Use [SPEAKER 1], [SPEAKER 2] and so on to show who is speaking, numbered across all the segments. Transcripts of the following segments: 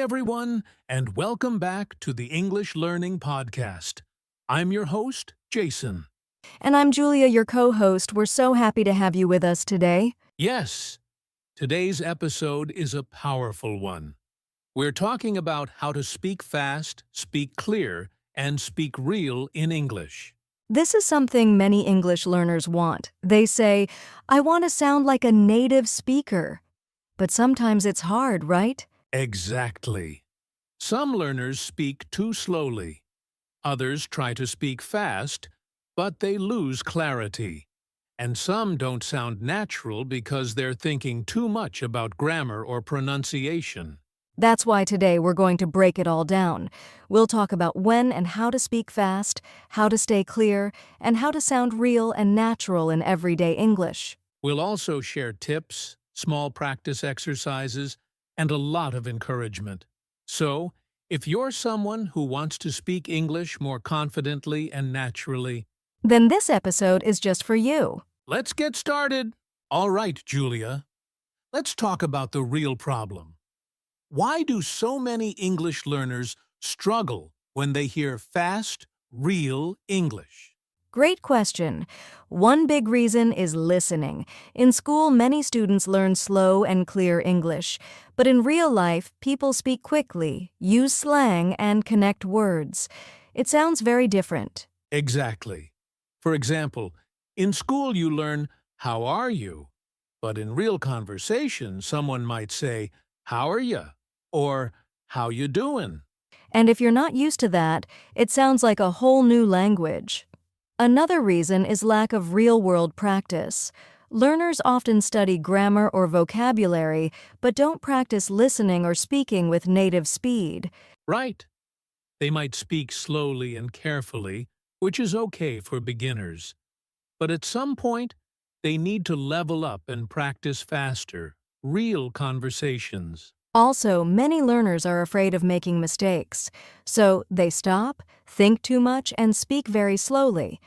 [SPEAKER 1] everyone, and welcome back to the English Learning Podcast. I'm your host, Jason.
[SPEAKER 2] And I'm Julia, your co-host. We're so happy to have you with us today.
[SPEAKER 1] Yes, today's episode is a powerful one. We're talking about how to speak fast, speak clear, and speak real in English.
[SPEAKER 2] This is something many English learners want. They say, I want to sound like a native speaker. But sometimes it's hard, right?
[SPEAKER 1] Exactly. Some learners speak too slowly. Others try to speak fast, but they lose clarity. And some don't sound natural because they're thinking too much about grammar or pronunciation.
[SPEAKER 2] That's why today we're going to break it all down. We'll talk about when and how to speak fast, how to stay clear, and how to sound real and natural in everyday English.
[SPEAKER 1] We'll also share tips, small practice exercises, and a lot of encouragement. So, if you're someone who wants to speak English more confidently and naturally,
[SPEAKER 2] Then this episode is just for you.
[SPEAKER 1] let's get started. All right, Julia. Let's talk about the real problem. Why do so many English learners struggle when they hear fast, real English?
[SPEAKER 2] Great question. One big reason is listening. In school, many students learn slow and clear English, but in real life, people speak quickly, use slang, and connect words. It sounds very different.
[SPEAKER 1] Exactly. For example, in school you learn, "How are you?" But in real conversation, someone might say, "How are you?" or "How you doing?"
[SPEAKER 2] And if you're not used to that, it sounds like a whole new language. Another reason is lack of real-world practice. Learners often study grammar or vocabulary, but don't practice listening or speaking with native speed.
[SPEAKER 1] Right. They might speak slowly and carefully, which is okay for beginners. But at some point, they need to level up and practice faster, real conversations.
[SPEAKER 2] Also, many learners are afraid of making mistakes, so they stop, think too much, and speak very slowly.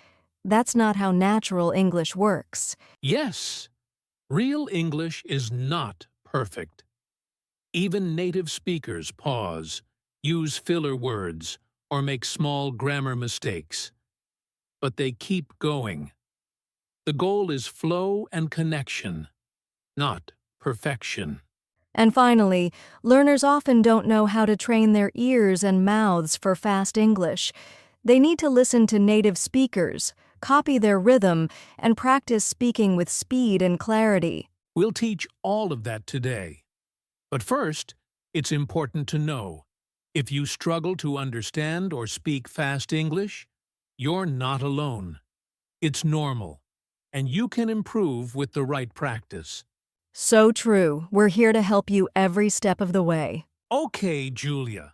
[SPEAKER 2] That's not how natural English works.
[SPEAKER 1] Yes, real English is not perfect. Even native speakers pause, use filler words, or make small grammar mistakes. But they keep going. The goal is flow and connection, not perfection.
[SPEAKER 2] And finally, learners often don't know how to train their ears and mouths for fast English. They need to listen to native speakers, copy their rhythm, and practice speaking with speed and clarity.
[SPEAKER 1] We'll teach all of that today. But first, it's important to know, if you struggle to understand or speak fast English, you're not alone. It's normal, and you can improve with the right practice.
[SPEAKER 2] So true. We're here to help you every step of the way.
[SPEAKER 1] Okay, Julia.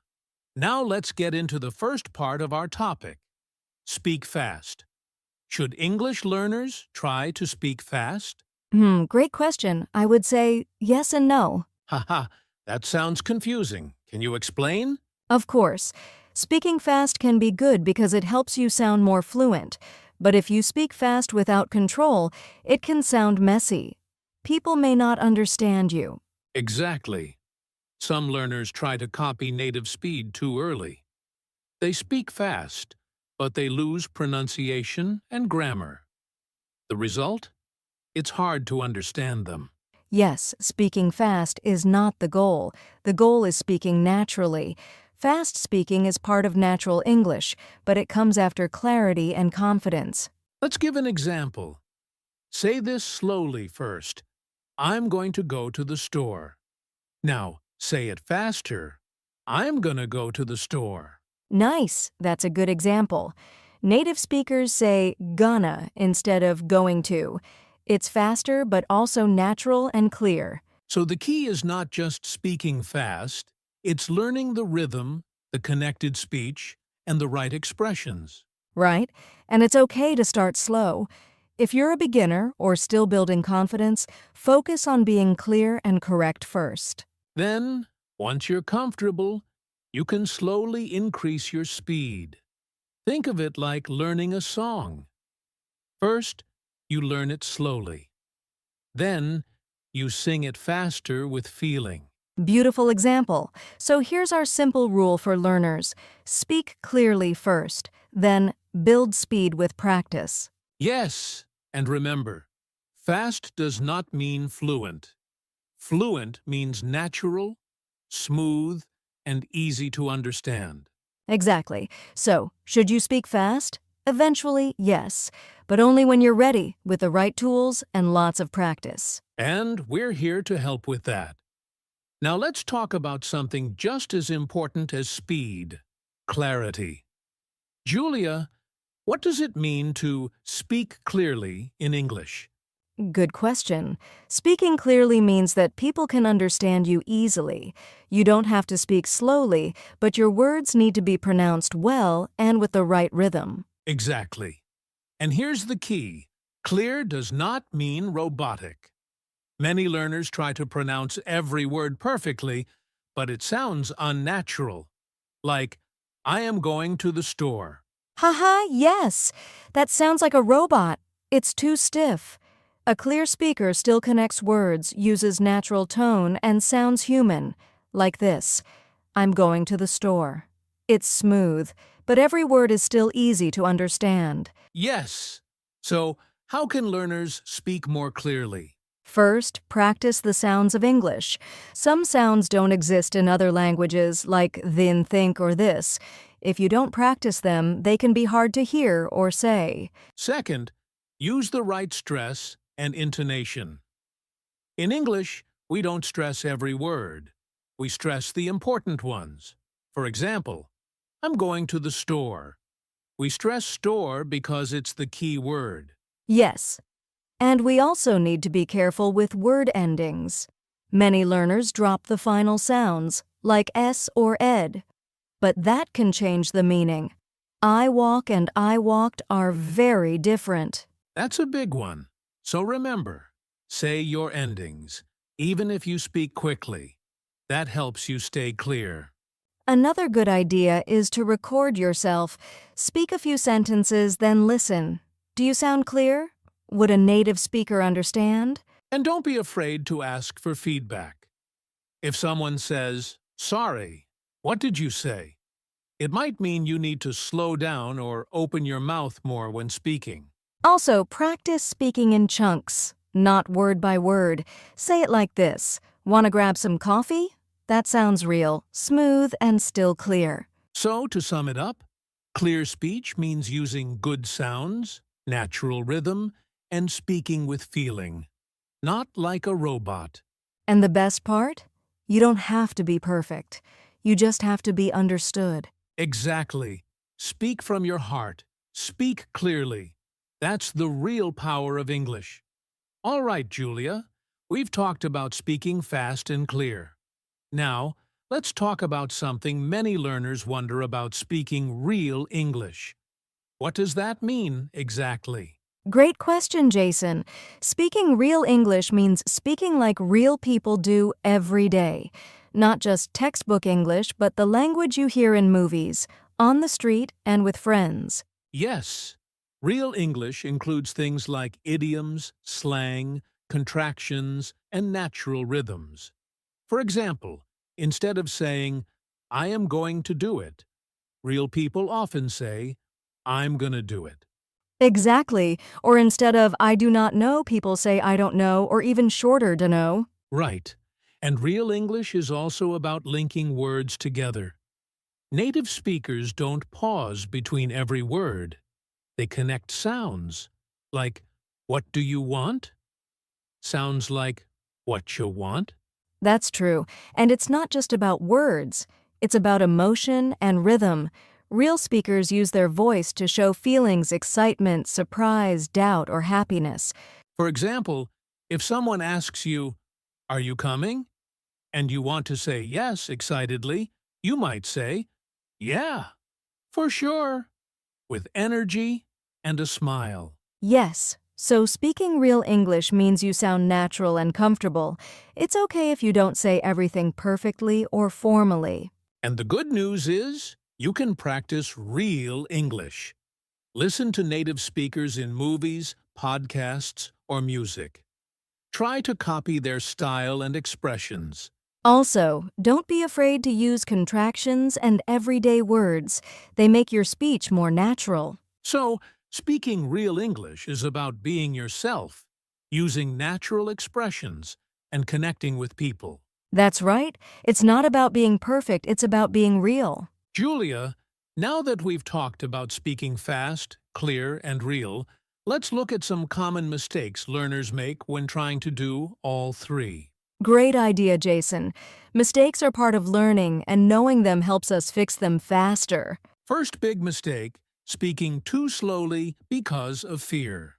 [SPEAKER 1] Now let's get into the first part of our topic. Speak fast. Should English learners try to speak fast?
[SPEAKER 2] Great question. I would say yes and no.
[SPEAKER 1] Haha, that sounds confusing. Can you explain?
[SPEAKER 2] Of course, speaking fast can be good because it helps you sound more fluent. But if you speak fast without control, it can sound messy. People may not understand you.
[SPEAKER 1] Exactly. Some learners try to copy native speed too early. They speak fast, but they lose pronunciation and grammar. The result? It's hard to understand them.
[SPEAKER 2] Yes, speaking fast is not the goal. The goal is speaking naturally. Fast speaking is part of natural English, but it comes after clarity and confidence.
[SPEAKER 1] Let's give an example. Say this slowly first. I'm going to go to the store. Now, say it faster. I'm gonna go to the store.
[SPEAKER 2] Nice, that's a good example. Native speakers say gonna instead of going to. It's faster but also natural and clear.
[SPEAKER 1] So the key is not just speaking fast, it's learning the rhythm, the connected speech, and the right expressions.
[SPEAKER 2] Right? And it's okay to start slow. If you're a beginner or still building confidence, focus on being clear and correct first.
[SPEAKER 1] Then, once you're comfortable, you can slowly increase your speed. Think of it like learning a song. First, you learn it slowly. Then, you sing it faster with feeling.
[SPEAKER 2] Beautiful example. So here's our simple rule for learners. Speak clearly first, then build speed with practice.
[SPEAKER 1] Yes, and remember, fast does not mean fluent. Fluent means natural, smooth, and easy to understand.
[SPEAKER 2] Exactly. So, should you speak fast? Eventually, yes, but only when you're ready with the right tools and lots of practice.
[SPEAKER 1] And we're here to help with that. Now let's talk about something just as important as speed: clarity. Julia, what does it mean to speak clearly in English?
[SPEAKER 2] Good question. Speaking clearly means that people can understand you easily. You don't have to speak slowly, but your words need to be pronounced well and with the right rhythm.
[SPEAKER 1] Exactly. And here's the key: clear does not mean robotic. Many learners try to pronounce every word perfectly, but it sounds unnatural. Like, I am going to the store.
[SPEAKER 2] Haha, yes! That sounds like a robot. It's too stiff. A clear speaker still connects words, uses natural tone, and sounds human. Like this: I'm going to the store. It's smooth, but every word is still easy to understand.
[SPEAKER 1] Yes. So, how can learners speak more clearly?
[SPEAKER 2] First, practice the sounds of English. Some sounds don't exist in other languages, like then, think, or this. If you don't practice them, they can be hard to hear or say.
[SPEAKER 1] Second, use the right stress and intonation. In English, we don't stress every word. We stress the important ones. For example, I'm going to the store. We stress store because it's the key word.
[SPEAKER 2] Yes. And we also need to be careful with word endings. Many learners drop the final sounds, like S or ed. But that can change the meaning. I walk and I walked are very different.
[SPEAKER 1] That's a big one. So remember, say your endings, even if you speak quickly. That helps you stay clear.
[SPEAKER 2] Another good idea is to record yourself. Speak a few sentences, then listen. Do you sound clear? Would a native speaker understand?
[SPEAKER 1] And don't be afraid to ask for feedback. If someone says, sorry, what did you say? It might mean you need to slow down or open your mouth more when speaking.
[SPEAKER 2] Also, practice speaking in chunks, not word by word. Say it like this: Want to grab some coffee? That sounds real, smooth, and still clear.
[SPEAKER 1] So, to sum it up, clear speech means using good sounds, natural rhythm, and speaking with feeling, not like a robot.
[SPEAKER 2] And the best part? You don't have to be perfect. You just have to be understood.
[SPEAKER 1] Exactly. Speak from your heart. Speak clearly. That's the real power of English. All right, Julia, we've talked about speaking fast and clear. Now, let's talk about something many learners wonder about: speaking real English. What does that mean exactly?
[SPEAKER 2] Great question, Jason. Speaking real English means speaking like real people do every day. Not just textbook English, but the language you hear in movies, on the street, and with friends.
[SPEAKER 1] Yes, real English includes things like idioms, slang, contractions, and natural rhythms. For example, instead of saying, I am going to do it, real people often say, I'm gonna do it.
[SPEAKER 2] Exactly. Or instead of I do not know, people say I don't know, or even shorter, dunno.
[SPEAKER 1] Right. And real English is also about linking words together. Native speakers don't pause between every word. They connect sounds, like, what do you want? Sounds like, what you want?
[SPEAKER 2] That's true. And it's not just about words. It's about emotion and rhythm. Real speakers use their voice to show feelings: excitement, surprise, doubt, or happiness.
[SPEAKER 1] For example, if someone asks you, are you coming? And you want to say yes excitedly, you might say, yeah, for sure, with energy and a smile.
[SPEAKER 2] Yes, so speaking real English means you sound natural and comfortable. It's okay if you don't say everything perfectly or formally.
[SPEAKER 1] And the good news is, you can practice real English. Listen to native speakers in movies, podcasts, or music. Try to copy their style and expressions.
[SPEAKER 2] Also, don't be afraid to use contractions and everyday words. They make your speech more natural.
[SPEAKER 1] So, speaking real English is about being yourself, using natural expressions, and connecting with people.
[SPEAKER 2] That's right. It's not about being perfect, it's about being real.
[SPEAKER 1] Julia, now that we've talked about speaking fast, clear, and real, let's look at some common mistakes learners make when trying to do all three.
[SPEAKER 2] Great idea, Jason. Mistakes are part of learning, and knowing them helps us fix them faster.
[SPEAKER 1] First big mistake, speaking too slowly because of fear.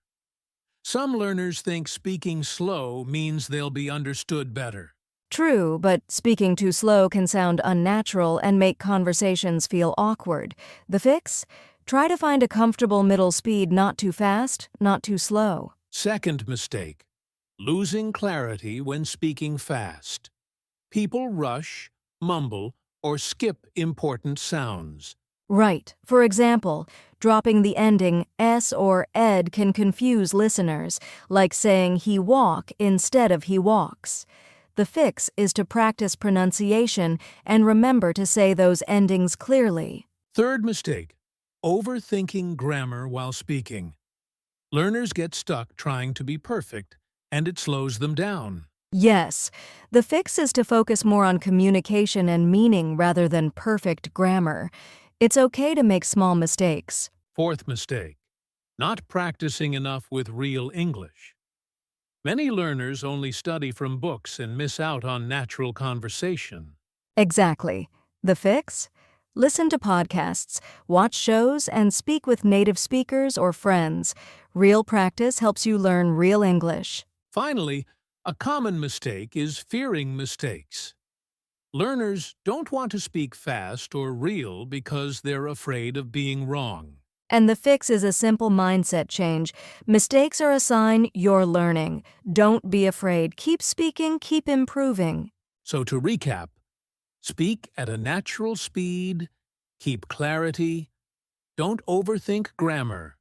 [SPEAKER 1] Some learners think speaking slow means they'll be understood better.
[SPEAKER 2] True, but speaking too slow can sound unnatural and make conversations feel awkward. The fix? Try to find a comfortable middle speed, not too fast, not too slow.
[SPEAKER 1] Second mistake, losing clarity when speaking fast. People rush, mumble, or skip important sounds.
[SPEAKER 2] Right. For example, dropping the ending s or ed can confuse listeners, like saying he walk instead of he walks. The fix is to practice pronunciation and remember to say those endings clearly.
[SPEAKER 1] Third mistake, overthinking grammar while speaking. Learners get stuck trying to be perfect, and it slows them down.
[SPEAKER 2] Yes, the fix is to focus more on communication and meaning rather than perfect grammar. It's okay to make small mistakes.
[SPEAKER 1] Fourth mistake, not practicing enough with real English. Many learners only study from books and miss out on natural conversation.
[SPEAKER 2] Exactly. The fix? Listen to podcasts, watch shows, and speak with native speakers or friends. Real practice helps you learn real English.
[SPEAKER 1] Finally, a common mistake is fearing mistakes. Learners don't want to speak fast or real because they're afraid of being wrong.
[SPEAKER 2] And the fix is a simple mindset change. Mistakes are a sign you're learning. Don't be afraid. Keep speaking, keep improving.
[SPEAKER 1] So to recap, speak at a natural speed, keep clarity, don't overthink grammar,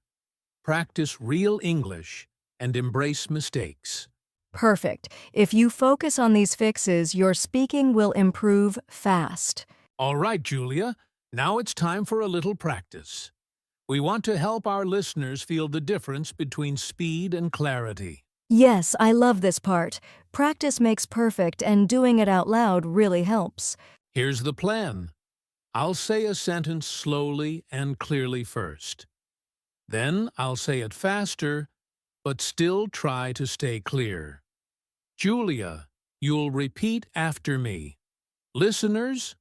[SPEAKER 1] practice real English, and embrace mistakes.
[SPEAKER 2] Perfect. If you focus on these fixes, your speaking will improve fast.
[SPEAKER 1] All right, Julia, now it's time for a little practice. We want to help our listeners feel the difference between speed and clarity.
[SPEAKER 2] Yes, I love this part. Practice makes perfect, and doing it out loud really helps.
[SPEAKER 1] Here's the plan. I'll say a sentence slowly and clearly first. Then I'll say it faster, but still try to stay clear. Julia, you'll repeat after me. Listeners,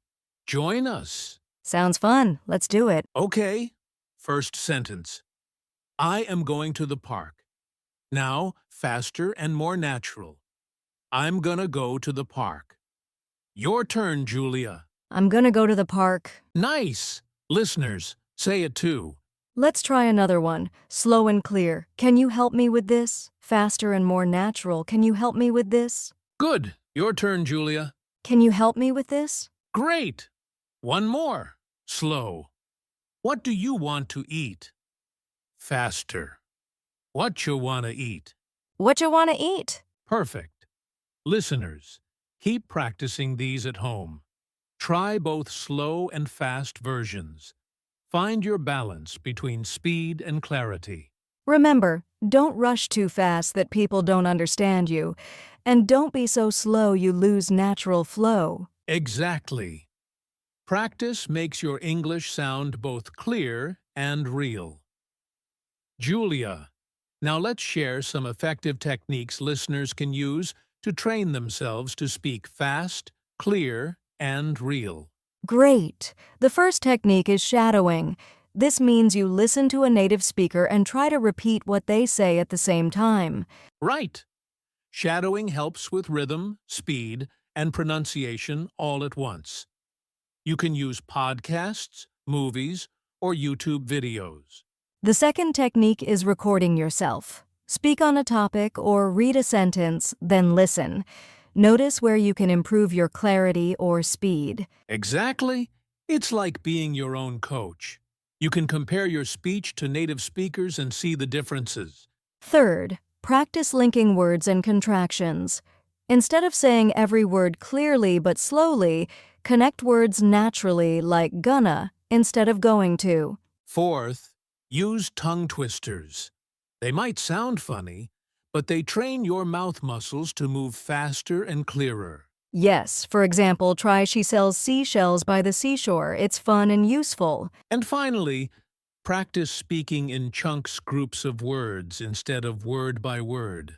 [SPEAKER 1] join us.
[SPEAKER 2] Sounds fun. Let's do it.
[SPEAKER 1] Okay. First sentence. I am going to the park. Now, faster and more natural. I'm gonna go to the park. Your turn, Julia.
[SPEAKER 2] I'm gonna go to the park.
[SPEAKER 1] Nice! Listeners, say it too.
[SPEAKER 2] Let's try another one. Slow and clear. Can you help me with this? Faster and more natural. Can you help me with this?
[SPEAKER 1] Good. Your turn, Julia.
[SPEAKER 2] Can you help me with this?
[SPEAKER 1] Great! One more. Slow. What do you want to eat? Faster. What you want to eat?
[SPEAKER 2] What you want to eat?
[SPEAKER 1] Perfect. Listeners, keep practicing these at home. Try both slow and fast versions. Find your balance between speed and clarity.
[SPEAKER 2] Remember, don't rush too fast that people don't understand you. And don't be so slow you lose natural flow.
[SPEAKER 1] Exactly. Practice makes your English sound both clear and real. Julia, now let's share some effective techniques listeners can use to train themselves to speak fast, clear, and real.
[SPEAKER 2] Great! The first technique is shadowing. This means you listen to a native speaker and try to repeat what they say at the same time.
[SPEAKER 1] Right. Shadowing helps with rhythm, speed, and pronunciation all at once. You can use podcasts, movies, or YouTube videos.
[SPEAKER 2] The second technique is recording yourself. Speak on a topic or read a sentence, then listen. Notice where you can improve your clarity or speed.
[SPEAKER 1] Exactly. It's like being your own coach. You can compare your speech to native speakers and see the differences.
[SPEAKER 2] Third, practice linking words and contractions. Instead of saying every word clearly but slowly, connect words naturally like gonna instead of going to.
[SPEAKER 1] Fourth, use tongue twisters. They might sound funny, but they train your mouth muscles to move faster and clearer.
[SPEAKER 2] Yes, for example, try she sells seashells by the seashore. It's fun and useful.
[SPEAKER 1] And finally, practice speaking in chunks, groups of words instead of word by word.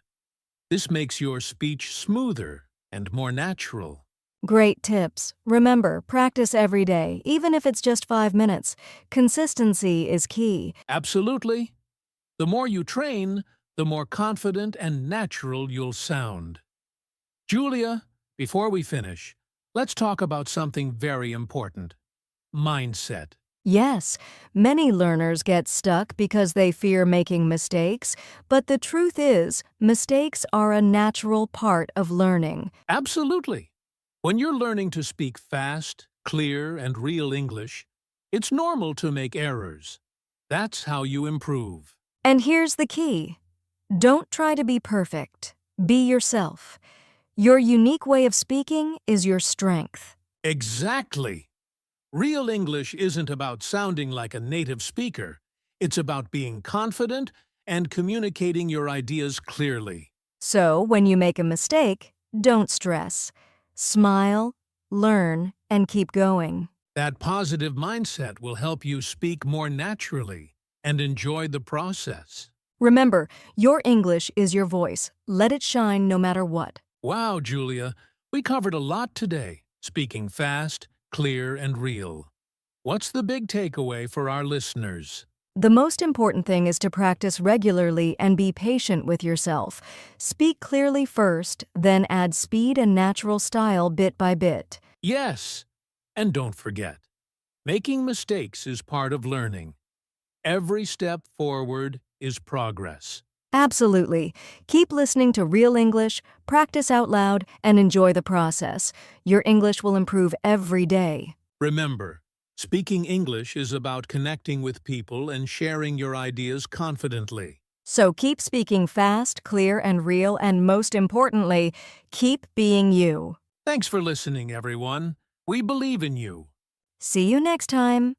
[SPEAKER 1] This makes your speech smoother and more natural.
[SPEAKER 2] Great tips. Remember, practice every day, even if it's just 5 minutes. Consistency is key.
[SPEAKER 1] Absolutely. The more you train, the more confident and natural you'll sound. Julia, before we finish, let's talk about something very important: mindset.
[SPEAKER 2] Yes, many learners get stuck because they fear making mistakes, but the truth is, mistakes are a natural part of learning.
[SPEAKER 1] Absolutely. When you're learning to speak fast, clear, and real English, it's normal to make errors. That's how you improve.
[SPEAKER 2] And here's the key. Don't try to be perfect. Be yourself. Your unique way of speaking is your strength.
[SPEAKER 1] Exactly. Real English isn't about sounding like a native speaker. It's about being confident and communicating your ideas clearly.
[SPEAKER 2] So, when you make a mistake, don't stress. Smile, learn, and keep going.
[SPEAKER 1] That positive mindset will help you speak more naturally and enjoy the process.
[SPEAKER 2] Remember, your English is your voice. Let it shine no matter what.
[SPEAKER 1] Wow, Julia, we covered a lot today, speaking fast, clear, and real. What's the big takeaway for our listeners?
[SPEAKER 2] The most important thing is to practice regularly and be patient with yourself. Speak clearly first, then add speed and natural style bit by bit.
[SPEAKER 1] Yes, and don't forget, making mistakes is part of learning. Every step forward is progress.
[SPEAKER 2] Absolutely. Keep listening to Real English, practice out loud, and enjoy the process. Your English will improve every day.
[SPEAKER 1] Remember, speaking English is about connecting with people and sharing your ideas confidently.
[SPEAKER 2] So keep speaking fast, clear, and real, and most importantly, keep being you.
[SPEAKER 1] Thanks for listening, everyone. We believe in you.
[SPEAKER 2] See you next time.